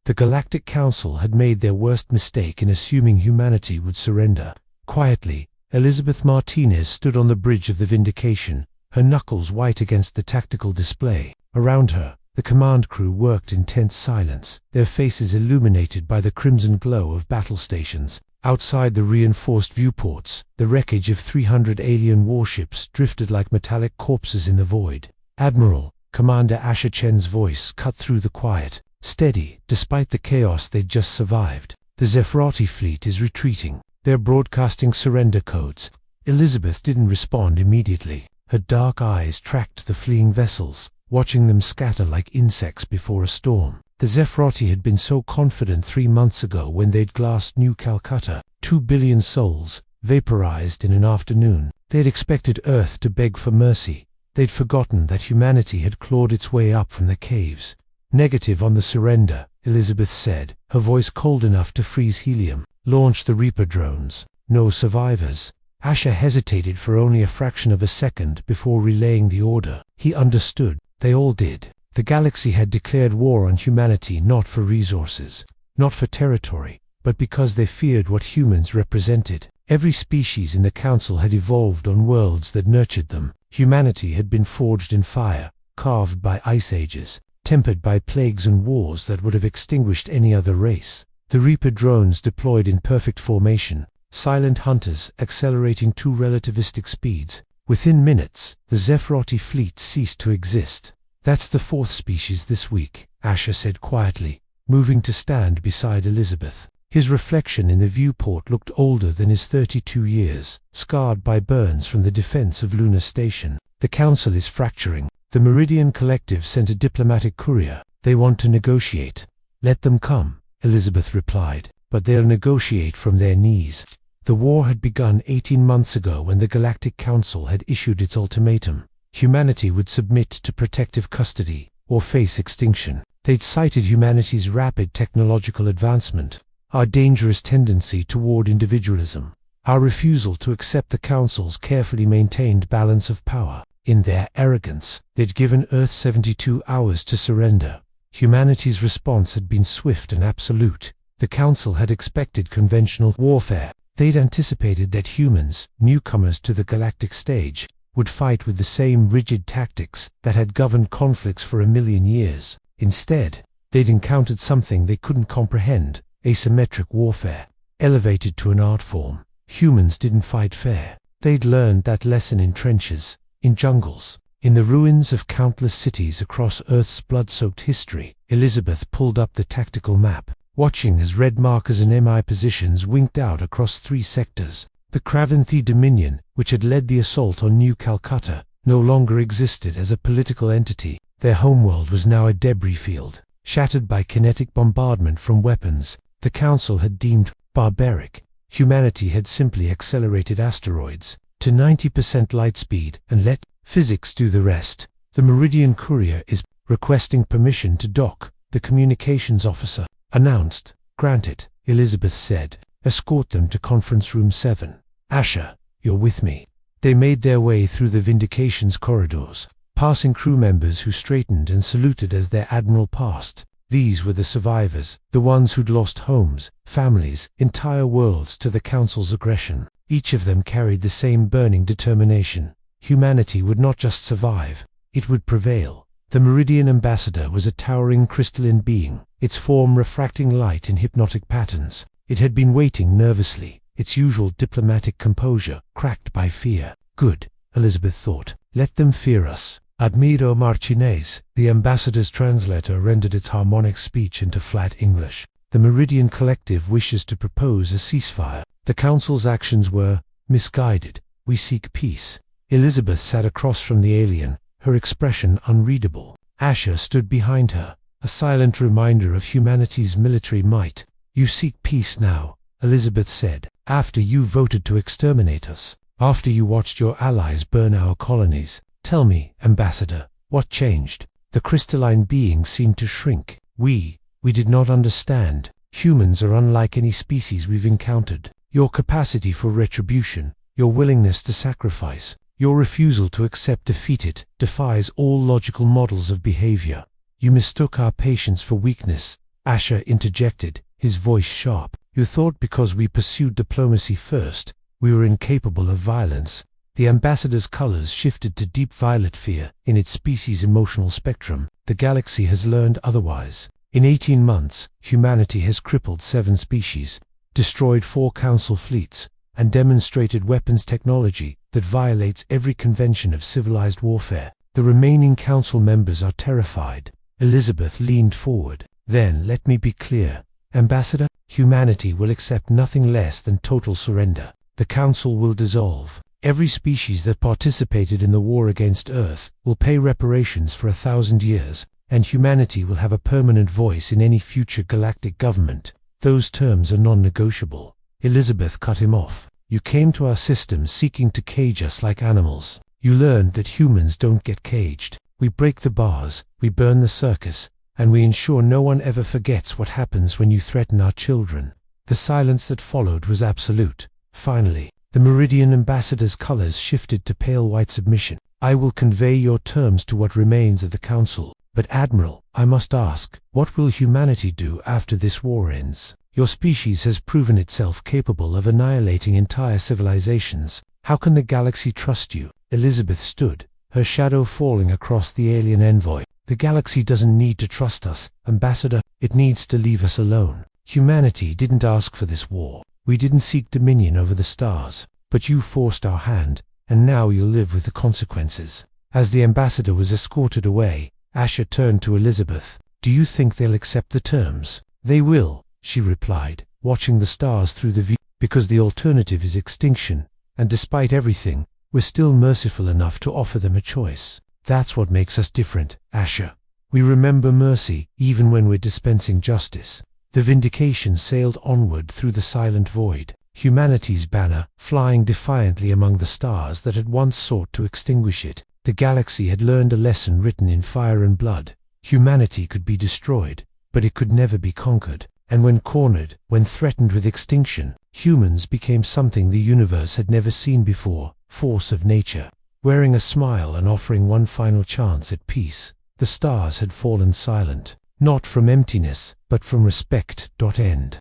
The Galactic Council had made their worst mistake in assuming humanity would surrender. Quietly, Elizabeth Martinez stood on the bridge of the Vindication, her knuckles white against the tactical display. Around her, the command crew worked in tense silence, their faces illuminated by the crimson glow of battle stations. Outside the reinforced viewports, the wreckage of 300 alien warships drifted like metallic corpses in the void. "Admiral," Commander Asher Chen's voice cut through the quiet, steady, despite the chaos they'd just survived. "The Zephrati fleet is retreating. They're broadcasting surrender codes." Elizabeth didn't respond immediately. Her dark eyes tracked the fleeing vessels, watching them scatter like insects before a storm. The Zephrati had been so confident 3 months ago when they'd glassed New Calcutta, 2 billion souls, vaporized in an afternoon. They'd expected Earth to beg for mercy. They'd forgotten that humanity had clawed its way up from the caves. "Negative on the surrender," Elizabeth said, her voice cold enough to freeze helium. "Launch the Reaper drones. No survivors." Asher hesitated for only a fraction of a second before relaying the order. He understood. They all did. The galaxy had declared war on humanity not for resources, not for territory, but because they feared what humans represented. Every species in the Council had evolved on worlds that nurtured them. Humanity had been forged in fire, carved by ice ages, tempered by plagues and wars that would have extinguished any other race. The Reaper drones deployed in perfect formation, silent hunters accelerating to relativistic speeds. Within minutes, the Zephrati fleet ceased to exist. "That's the 4th species this week," Asher said quietly, moving to stand beside Elizabeth. His reflection in the viewport looked older than his 32 years, scarred by burns from the defense of Lunar Station. "The Council is fracturing. The Meridian Collective sent a diplomatic courier. They want to negotiate." "Let them come," Elizabeth replied, "but they'll negotiate from their knees." The war had begun 18 months ago when the Galactic Council had issued its ultimatum. Humanity would submit to protective custody, or face extinction. They'd cited humanity's rapid technological advancement, our dangerous tendency toward individualism, our refusal to accept the Council's carefully maintained balance of power. In their arrogance, they'd given Earth 72 hours to surrender. Humanity's response had been swift and absolute. The Council had expected conventional warfare. They'd anticipated that humans, newcomers to the galactic stage, would fight with the same rigid tactics that had governed conflicts for 1,000,000 years. Instead, they'd encountered something they couldn't comprehend: asymmetric warfare, elevated to an art form. Humans didn't fight fair. They'd learned that lesson in trenches, in jungles, in the ruins of countless cities across Earth's blood-soaked history. Elizabeth pulled up the tactical map, watching as red markers and MI positions winked out across 3 sectors. The Kraventhi Dominion, which had led the assault on New Calcutta, no longer existed as a political entity. Their homeworld was now a debris field, shattered by kinetic bombardment from weapons the Council had deemed barbaric. Humanity had simply accelerated asteroids to 90% light speed and let physics do the rest. "The Meridian courier is requesting permission to dock," the communications officer announced. "Granted," Elizabeth said. "Escort them to conference room 7. Asher, you're with me." They made their way through the Vindication's corridors, passing crew members who straightened and saluted as their admiral passed. These were the survivors, the ones who'd lost homes, families, entire worlds to the Council's aggression. Each of them carried the same burning determination. Humanity would not just survive, it would prevail. The Meridian ambassador was a towering crystalline being, its form refracting light in hypnotic patterns. It had been waiting nervously, its usual diplomatic composure cracked by fear. "Good," Elizabeth thought. "Let them fear us." Admiro Martinez, the ambassador's translator, rendered its harmonic speech into flat English. "The Meridian Collective wishes to propose a ceasefire. The Council's actions were misguided. We seek peace." Elizabeth sat across from the alien, her expression unreadable. Asher stood behind her, a silent reminder of humanity's military might. "You seek peace now," Elizabeth said, "after you voted to exterminate us, after you watched your allies burn our colonies. Tell me, Ambassador, what changed?" The crystalline being seemed to shrink. We did not understand. Humans are unlike any species we've encountered. Your capacity for retribution, your willingness to sacrifice, your refusal to accept defeat defies all logical models of behavior. You mistook our patience for weakness, Asher interjected, his voice sharp. You thought because we pursued diplomacy first, we were incapable of violence. The ambassador's colors shifted to deep violet fear in its species' emotional spectrum. The galaxy has learned otherwise. In 18 months, humanity has crippled 7 species, destroyed 4 council fleets, and demonstrated weapons technology that violates every convention of civilized warfare. The remaining council members are terrified. Elizabeth leaned forward. Then let me be clear, Ambassador, humanity will accept nothing less than total surrender. The council will dissolve. Every species that participated in the war against Earth will pay reparations for 1,000 years, and humanity will have a permanent voice in any future galactic government. Those terms are non-negotiable. Elizabeth cut him off. You came to our system seeking to cage us like animals. You learned that humans don't get caged. We break the bars, we burn the circus, and we ensure no one ever forgets what happens when you threaten our children. The silence that followed was absolute. Finally, the Meridian ambassador's colors shifted to pale white submission. I will convey your terms to what remains of the council. But Admiral, I must ask, what will humanity do after this war ends? Your species has proven itself capable of annihilating entire civilizations. How can the galaxy trust you? Elizabeth stood, her shadow falling across the alien envoy. The galaxy doesn't need to trust us, Ambassador. It needs to leave us alone. Humanity didn't ask for this war. We didn't seek dominion over the stars. But you forced our hand, and now you'll live with the consequences. As the ambassador was escorted away, Asher turned to Elizabeth. Do you think they'll accept the terms? They will, she replied, watching the stars through the view. Because the alternative is extinction, and despite everything, we're still merciful enough to offer them a choice. That's what makes us different, Asher. We remember mercy, even when we're dispensing justice. The Vindication sailed onward through the silent void, humanity's banner flying defiantly among the stars that had once sought to extinguish it. The galaxy had learned a lesson written in fire and blood. Humanity could be destroyed, but it could never be conquered. And when cornered, when threatened with extinction, humans became something the universe had never seen before, force of nature. Wearing a smile and offering one final chance at peace, the stars had fallen silent, not from emptiness, but from respect. End.